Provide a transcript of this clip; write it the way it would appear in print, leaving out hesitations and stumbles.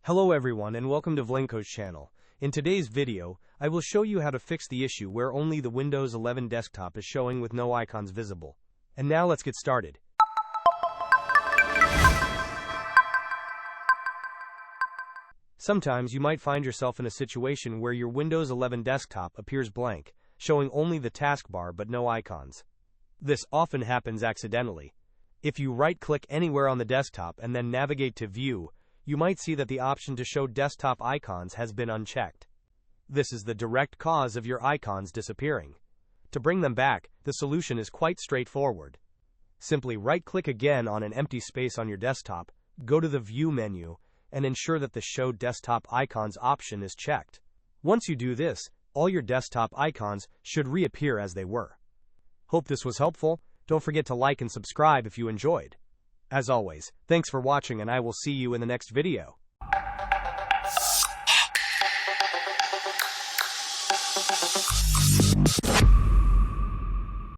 Hello everyone and welcome to Vlenko's channel. In today's video, I will show you how to fix the issue where only the Windows 11 desktop is showing with no icons visible. And now let's get started. Sometimes you might find yourself in a situation where your Windows 11 desktop appears blank, showing only the taskbar but no icons. This often happens accidentally. If you right-click anywhere on the desktop and then navigate to View, you might see that the option to show desktop icons has been unchecked. This is the direct cause of your icons disappearing. To bring them back, the solution is quite straightforward. Simply right-click again on an empty space on your desktop, go to the View menu, and ensure that the Show Desktop Icons option is checked. Once you do this, all your desktop icons should reappear as they were. Hope this was helpful. Don't forget to like and subscribe if you enjoyed. As always, thanks for watching and I will see you in the next video.